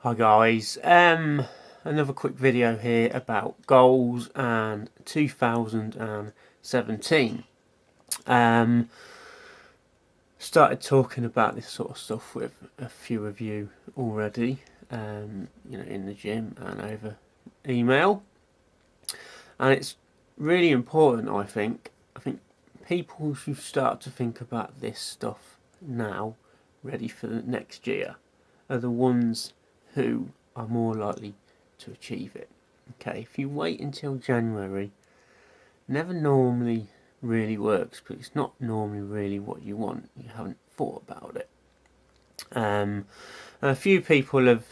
Hi guys, another quick video here about goals and 2017. Started talking about this sort of stuff with a few of you already, in the gym and over email, and it's really important. I think people should start to think about this stuff now, ready for the next year, are the ones who are more likely to achieve it. Okay, if you wait until January, never normally really works, but it's not normally really what you want. You haven't thought about it. And a few people have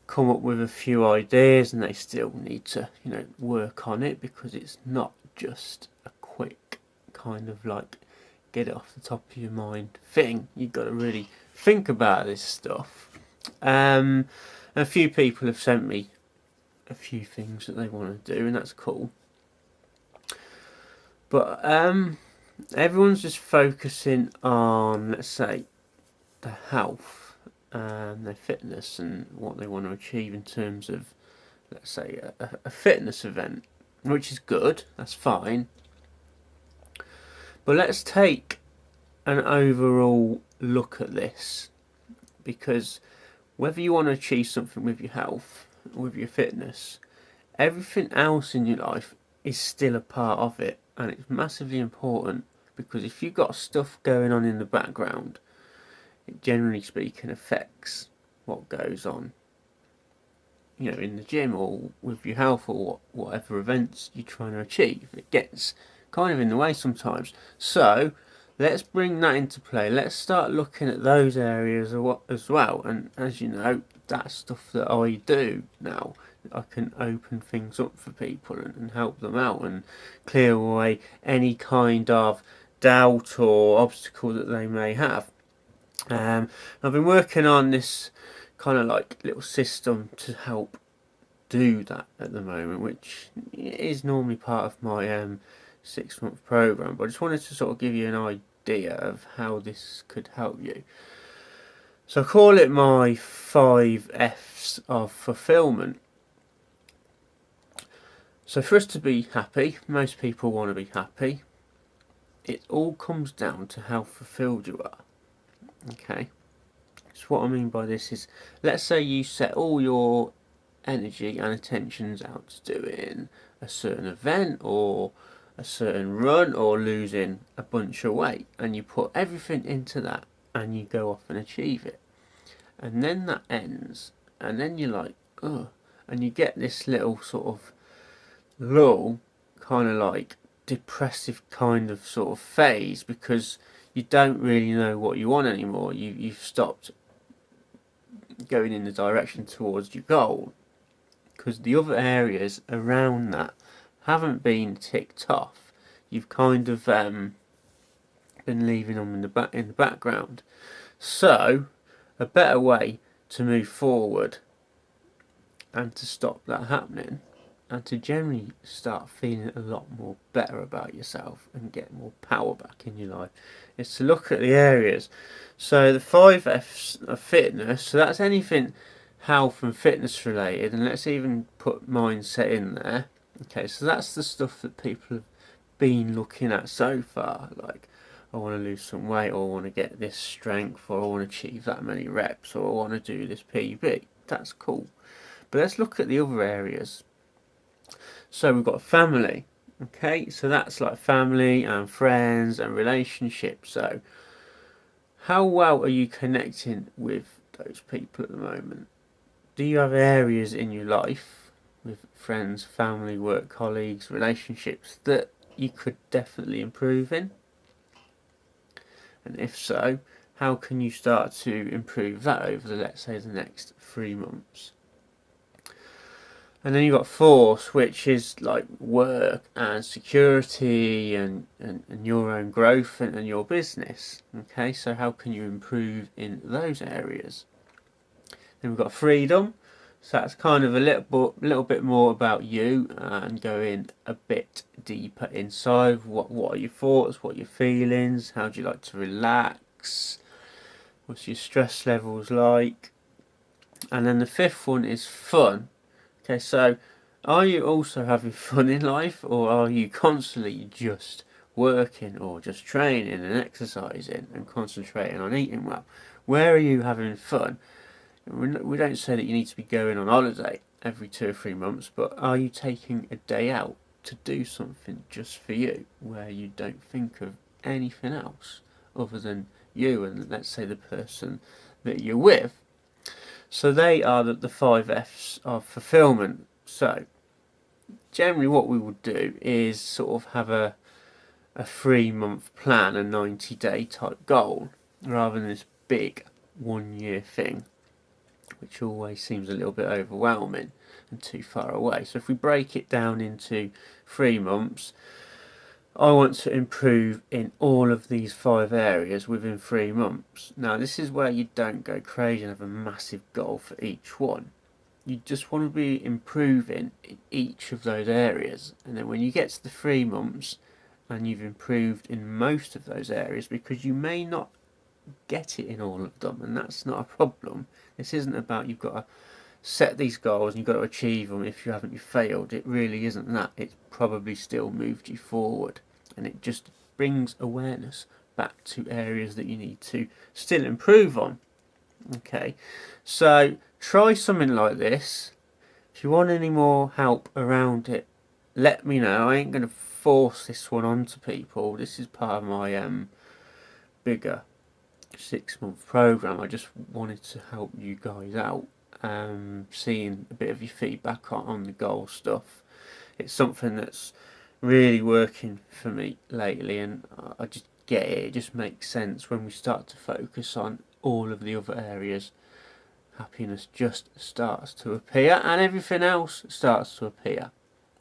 come up with a few ideas, and they still need to, work on it, because it's not just a quick kind of like get it off the top of your mind thing. You've got to really think about this stuff. A few people have sent me a few things that they want to do, and that's cool. But everyone's just focusing on, let's say, their health and their fitness and what they want to achieve in terms of, let's say, a fitness event, which is good. That's fine. But let's take an overall look at this, because whether you want to achieve something with your health, with your fitness, everything else in your life is still a part of it, and it's massively important, because if you've got stuff going on in the background, it generally speaking affects what goes on, in the gym or with your health or whatever events you're trying to achieve. It gets kind of in the way sometimes. So let's bring that into play. Let's start looking at those areas as well. And as you know, that's stuff that I do now. I can open things up for people and help them out and clear away any kind of doubt or obstacle that they may have. I've been working on this kind of like little system to help do that at the moment, which is normally part of my 6-month program, but I just wanted to sort of give you an idea of how this could help you. So I call it my 5 F's of fulfillment. So for us to be happy, most people want to be happy. It all comes down to how fulfilled you are. Okay, so what I mean by this is, let's say you set all your energy and attentions out to doing a certain event or a certain run or losing a bunch of weight, and you put everything into that and you go off and achieve it, and then that ends, and then you're like, oh, and you get this little sort of lull, kind of like depressive kind of sort of phase, because you don't really know what you want anymore. You've stopped going in the direction towards your goal, because the other areas around that haven't been ticked off. You've kind of been leaving them in the background. So a better way to move forward and to stop that happening, and to generally start feeling a lot more better about yourself and get more power back in your life, is to look at the areas. So the 5 F's of fitness, so that's anything health and fitness related, and let's even put mindset in there. Okay, so that's the stuff that people have been looking at so far, like, I want to lose some weight, or I want to get this strength, or I want to achieve that many reps, or I want to do this PB. That's cool. But let's look at the other areas. So we've got family. Okay, so that's like family and friends and relationships. So how well are you connecting with those people at the moment? Do you have areas in your life with friends, family, work colleagues, relationships that you could definitely improve in? And if so, how can you start to improve that over let's say the next 3 months? And then you've got force, which is like work and security and your own growth and your business. Okay, so how can you improve in those areas? Then we've got freedom. So that's kind of a little bit more about you, and going a bit deeper inside. What are your thoughts? What are your feelings? How do you like to relax? What's your stress levels like? And then the fifth one is fun. Okay, so are you also having fun in life, or are you constantly just working or just training and exercising and concentrating on eating well? Where are you having fun? We don't say that you need to be going on holiday every 2 or 3 months, but are you taking a day out to do something just for you, where you don't think of anything else other than you and, let's say, the person that you're with? So they are the 5 F's of fulfillment. So generally what we would do is sort of have a 3 month plan, a 90-day type goal, rather than this big 1 year thing, which always seems a little bit overwhelming and too far away. So if we break it down into 3 months, I want to improve in all of these 5 areas within 3 months. Now this is where you don't go crazy and have a massive goal for each one. You just want to be improving in each of those areas, and then when you get to the 3 months and you've improved in most of those areas, because you may not get it in all of them, and that's not a problem. This isn't about you've got to set these goals and you've got to achieve them. If you haven't, you failed. It really isn't that. It's probably still moved you forward, and it just brings awareness back to areas that you need to still improve on. Okay, so try something like this. If you want any more help around it, let me know. I ain't going to force this one onto people. This is part of my bigger 6 month program. I just wanted to help you guys out, seeing a bit of your feedback on the goal stuff. It's something that's really working for me lately, and I just get it. It just makes sense when we start to focus on all of the other areas. Happiness just starts to appear, and everything else starts to appear.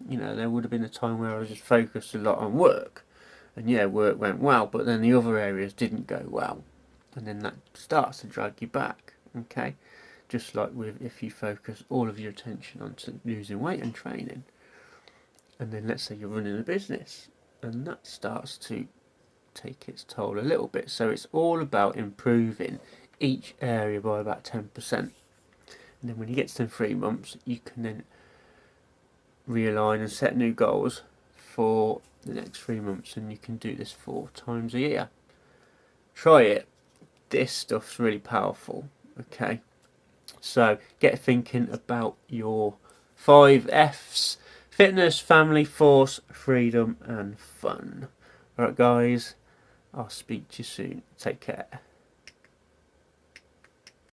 You know, there would have been a time where I was just focused a lot on work, and yeah, work went well, but then the other areas didn't go well, and then that starts to drag you back. Okay, just like with if you focus all of your attention onto losing weight and training, and then let's say you're running a business, and that starts to take its toll a little bit. So it's all about improving each area by about 10%, and then when you get to them 3 months, you can then realign and set new goals for the next 3 months, and you can do this 4 times a year. Try it. This stuff's really powerful. Okay, so get thinking about your 5 F's: fitness, family, force, freedom and fun. Alright guys, I'll speak to you soon. Take care.